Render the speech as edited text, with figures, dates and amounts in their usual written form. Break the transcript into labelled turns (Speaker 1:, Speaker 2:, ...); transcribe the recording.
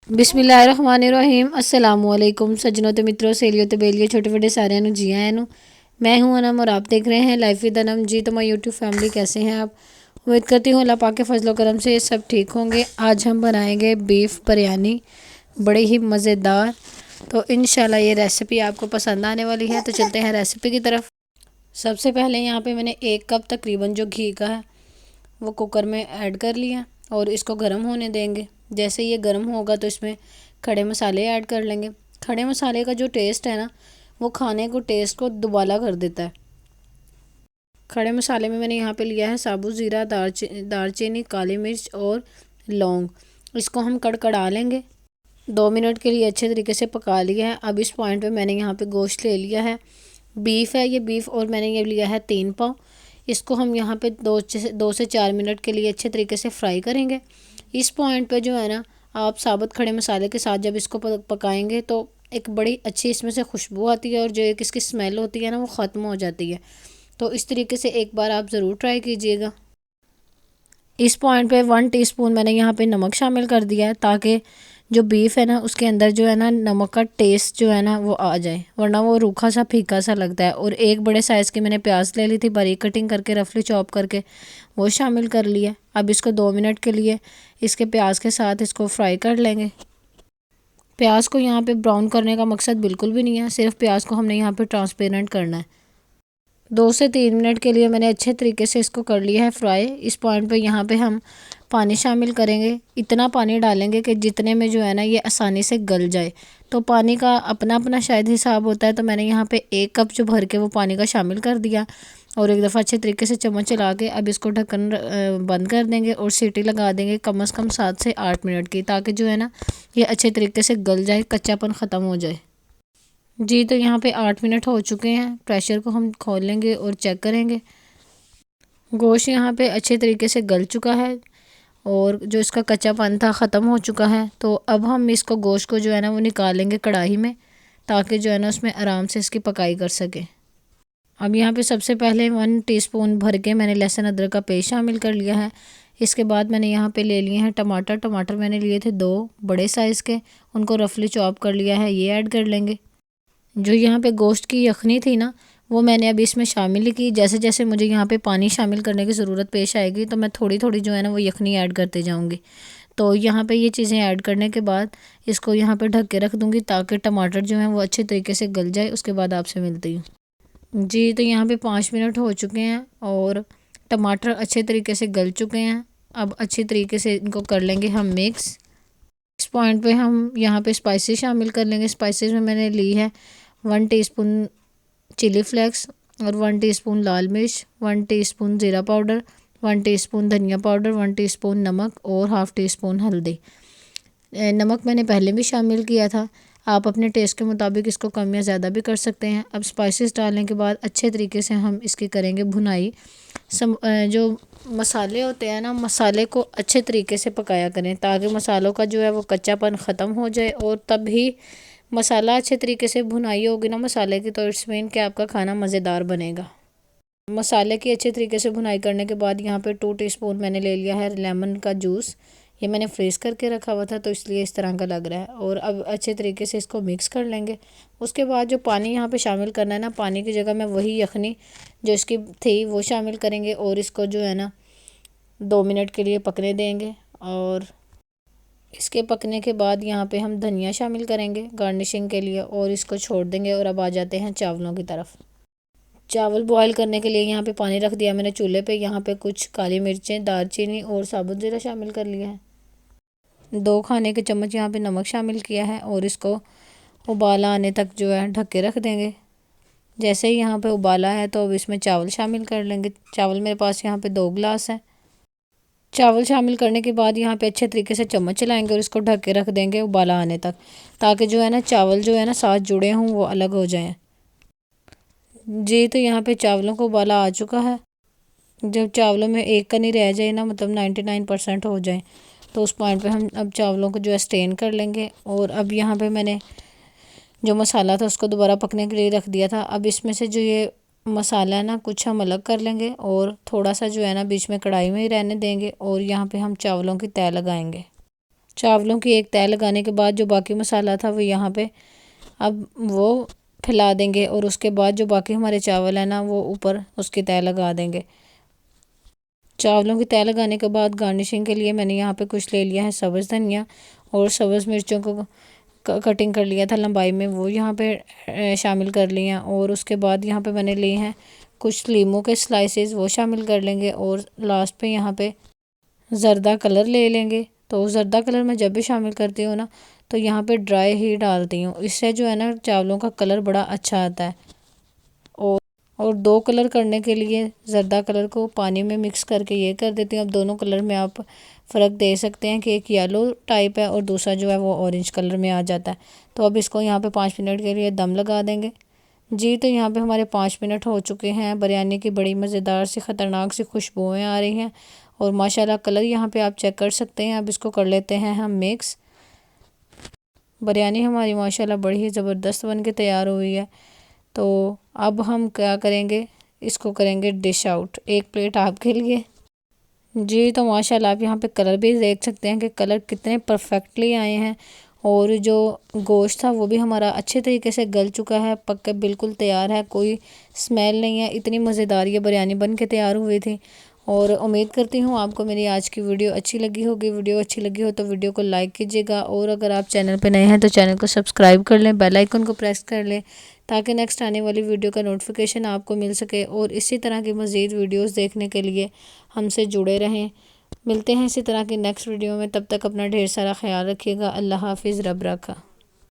Speaker 1: बिस्मिल्लाहिर्रहमानिर्रहीम अस्सलामुअलैकुम सज्जनों ते मित्रों सहेलियों ते बेलियों छोटे बड़े सारे जी आए नु। मैं हूं अनम और आप देख रहे हैं लाइफ विद अनम जी। तो मैं यूट्यूब फैमिली कैसे हैं आप? उम्मीद करती हूँ अल्लाह पाक के फजलो करम से सब ठीक होंगे। आज हम बनाएंगे बीफ बिरयानी, बड़े ही मज़ेदार। तो इंशाल्लाह ये रेसिपी आपको पसंद आने वाली है। तो चलते हैं रेसिपी की तरफ। सबसे पहले यहाँ पे मैंने 1 कप तकरीबन जो घी का है वो कुकर में ऐड कर लिया और इसको गर्म होने देंगे। जैसे ये गर्म होगा तो इसमें खड़े मसाले ऐड कर लेंगे। खड़े मसाले का जो टेस्ट है ना, वो खाने को टेस्ट को दुबाला कर देता है। खड़े मसाले में मैंने यहाँ पे लिया है साबुत ज़ीरा, दालचीनी, काली मिर्च और लौंग। इसको हम कड़कड़ा लेंगे। 2 मिनट के लिए अच्छे तरीके से पका लिया है। अब इस पॉइंट पे मैंने यहाँ पे गोश्त ले लिया है, बीफ है ये बीफ, और मैंने ये लिया है 3 पाव। इसको हम यहाँ पे 2 से 4 मिनट के लिए अच्छे तरीके से फ्राई करेंगे। इस पॉइंट पे जो है ना, आप साबुत खड़े मसाले के साथ जब इसको पकाएंगे तो एक बड़ी अच्छी इसमें से खुशबू आती है और जो एक इसकी स्मेल होती है ना, वो ख़त्म हो जाती है। तो इस तरीके से एक बार आप ज़रूर ट्राई कीजिएगा। इस पॉइंट पे 1 टीस्पून मैंने यहाँ पे नमक शामिल कर दिया है, ताकि जो बीफ है ना उसके अंदर जो है ना नमक का टेस्ट जो है ना वो आ जाए, वरना वो रूखा सा फीका सा लगता है। और एक बड़े साइज़ की मैंने प्याज ले ली थी, बारीक कटिंग करके रफली चॉप करके वो शामिल कर लिया। अब इसको 2 मिनट के लिए इसके प्याज के साथ इसको फ्राई कर लेंगे। प्याज को यहाँ पे ब्राउन करने का मकसद बिल्कुल भी नहीं है, सिर्फ प्याज को हमने यहाँ पे ट्रांसपेरेंट करना है। 2 से 3 मिनट के लिए मैंने अच्छे तरीके से इसको कर लिया है फ्राई। इस पॉइंट पे यहाँ पे हम पानी शामिल करेंगे। इतना पानी डालेंगे कि जितने में जो है ना ये आसानी से गल जाए। तो पानी का अपना अपना शायद हिसाब होता है, तो मैंने यहाँ पे 1 कप जो भर के वो पानी का शामिल कर दिया और एक दफ़ा अच्छे तरीके से चम्मच चला के अब इसको ढक्कन बंद कर देंगे और सीटी लगा देंगे कम से कम 7 से 8 मिनट की, ताकि जो है ना ये अच्छे तरीके से गल जाए, कच्चापन ख़त्म हो जाए। जी, तो यहाँ पे 8 मिनट हो चुके हैं। प्रेशर को हम खोल लेंगे और चेक करेंगे। गोश्त यहाँ पे अच्छे तरीके से गल चुका है और जो इसका कच्चापन था ख़त्म हो चुका है। तो अब हम इसको गोश्त को जो है ना वो निकालेंगे कढ़ाई में, ताकि जो है ना उसमें आराम से इसकी पकाई कर सके। अब यहाँ पे सबसे पहले 1 टीस्पून भर के मैंने लहसुन अदरक का पेस्ट शामिल कर लिया है। इसके बाद मैंने यहाँ पे ले लिए हैं टमाटर। टमाटर मैंने लिए थे 2 बड़े साइज़ के, उनको रफली चॉप कर लिया है, ये ऐड कर लेंगे। जो यहाँ पे गोश्त की यखनी थी ना, वो मैंने अभी इसमें शामिल की। जैसे जैसे मुझे यहाँ पे पानी शामिल करने की ज़रूरत पेश आएगी तो मैं थोड़ी थोड़ी जो है ना वो यखनी ऐड करते जाऊँगी। तो यहाँ पे ये चीज़ें ऐड करने के बाद इसको यहाँ पे ढक के रख दूँगी, ताकि टमाटर जो है वो अच्छे तरीके से गल जाए। उसके बाद आपसे मिलती हूँ। जी, तो यहाँ पे 5 मिनट हो चुके हैं और टमाटर अच्छे तरीके से गल चुके हैं। अब अच्छी तरीके से इनको कर लेंगे हम मिक्स। इस पॉइंट पे हम यहाँ पे स्पाइसेस शामिल कर लेंगे। स्पाइसेस में मैंने ली है 1 टीस्पून चिली फ्लेक्स और 1 टीस्पून लाल मिर्च, 1 टीस्पून ज़ीरा पाउडर, 1 टीस्पून धनिया पाउडर, 1 टीस्पून नमक और हाफ़ टीस्पून हल्दी। नमक मैंने पहले भी शामिल किया था, आप अपने टेस्ट के मुताबिक इसको कम या ज़्यादा भी कर सकते हैं। अब स्पाइसेस डालने के बाद अच्छे तरीके से हम इसकी करेंगे भुनाई। जो मसाले होते हैं ना, मसाले को अच्छे तरीके से पकाया करें, ताकि मसालों का जो है वो कच्चापन ख़त्म हो जाए। और तब ही मसाला अच्छे तरीके से भुनाई होगी ना मसाले की, तो इट्स मीन कि आपका खाना मज़ेदार बनेगा। मसाले की अच्छे तरीके से भुनाई करने के बाद यहाँ पे 2 टीस्पून मैंने ले लिया है लेमन का जूस। ये मैंने फ्रीज़ करके रखा हुआ था, तो इसलिए इस तरह का लग रहा है। और अब अच्छे तरीके से इसको मिक्स कर लेंगे। उसके बाद जो पानी यहाँ पे शामिल करना है ना, पानी की जगह में वही यखनी जो इसकी थी वो शामिल करेंगे और इसको जो है ना 2 मिनट के लिए पकने देंगे। और इसके पकने के बाद यहाँ पे हम धनिया शामिल करेंगे गार्निशिंग के लिए और इसको छोड़ देंगे। और अब आ जाते हैं चावलों की तरफ। चावल बॉईल करने के लिए यहाँ पे पानी रख दिया मैंने चूल्हे पे। यहाँ पे कुछ काली मिर्चें, दालचीनी और साबुत ज़ीरा शामिल कर लिया है। 2 खाने के चम्मच यहाँ पे नमक शामिल किया है और इसको उबाला आने तक जो है ढक के रख देंगे। जैसे ही यहाँ पे उबाला है तो अब इसमें चावल शामिल कर लेंगे। चावल मेरे पास यहाँ पे 2 गिलास है। चावल शामिल करने के बाद यहाँ पे अच्छे तरीके से चम्मच चलाएंगे और इसको ढक के रख देंगे उबाला आने तक, ताकि जो है ना चावल जो है ना साथ जुड़े हों, वो अलग हो जाएं। जी, तो यहाँ पे चावलों को उबाला आ चुका है। जब चावलों में एक कनी रह जाए ना, मतलब 99% हो जाए, तो उस पॉइंट पे हम अब चावलों को जो है स्टेन कर लेंगे। और अब यहाँ पे मैंने जो मसाला था उसको दोबारा पकने के लिए रख दिया था। अब इसमें से जो ये मसाला है ना, कुछ हम अलग कर लेंगे और थोड़ा सा जो है ना बीच में कढ़ाई में ही रहने देंगे और यहाँ पे हम चावलों की तह लगाएंगे। चावलों की एक तह लगाने के बाद जो बाकी मसाला था वो यहाँ पे अब वो फैला देंगे और उसके बाद जो बाकी हमारे चावल है ना वो ऊपर उसकी तह लगा देंगे। चावलों की तह लगाने के बाद गार्निशिंग के लिए मैंने यहाँ पे कुछ ले लिया है सब्ज़ धनिया और सब्ज़ मिर्चों को कटिंग कर लिया था लंबाई में, वो यहाँ पे शामिल कर लिया। और उसके बाद यहाँ पे मैंने लिए हैं कुछ लीमू के स्लाइसेस, वो शामिल कर लेंगे। और लास्ट पे यहाँ पे ज़र्दा कलर ले लेंगे। तो ज़र्दा कलर मैं जब भी शामिल करती हूँ ना तो यहाँ पे ड्राई ही डालती हूँ, इससे जो है ना चावलों का कलर बड़ा अच्छा आता है। और और दो कलर करने के लिए ज़र्दा कलर को पानी में मिक्स करके ये कर देती हूँ। अब दोनों कलर में आप फ़र्क दे सकते हैं कि एक येलो टाइप है और दूसरा जो है वो ऑरेंज कलर में आ जाता है। तो अब इसको यहाँ पे 5 मिनट के लिए दम लगा देंगे जी। तो यहाँ पे हमारे 5 मिनट हो चुके हैं। बिरयानी की बड़ी मज़ेदार सी ख़तरनाक सी खुशबुएँ आ रही हैं और माशाल्लाह कलर यहाँ पे आप चेक कर सकते हैं। अब इसको कर लेते हैं हम मिक्स। बिरयानी हमारी माशाल्लाह बड़ी ही ज़बरदस्त बन के तैयार हुई है। तो अब हम क्या करेंगे, इसको करेंगे डिश आउट। एक प्लेट आपके लिए जी। तो माशाल्लाह आप यहाँ पे कलर भी देख सकते हैं कि कलर कितने परफेक्टली आए हैं और जो गोश्त था वो भी हमारा अच्छे तरीके से गल चुका है, पक के बिल्कुल तैयार है, कोई स्मेल नहीं है। इतनी मज़ेदार ये बिरयानी बन के तैयार हुई थी। और उम्मीद करती हूँ आपको मेरी आज की वीडियो अच्छी लगी होगी। वीडियो अच्छी लगी हो तो वीडियो को लाइक कीजिएगा और अगर आप चैनल पे नए हैं तो चैनल को सब्सक्राइब कर लें, बेल आइकन को प्रेस कर लें ताकि नेक्स्ट आने वाली वीडियो का नोटिफिकेशन आपको मिल सके। और इसी तरह की मज़ीद वीडियोस देखने के लिए हमसे जुड़े रहें। मिलते हैं इसी तरह की नेक्स्ट वीडियो में, तब तक अपना ढेर सारा ख्याल रखिएगा। अल्लाह हाफिज़, रब रखा।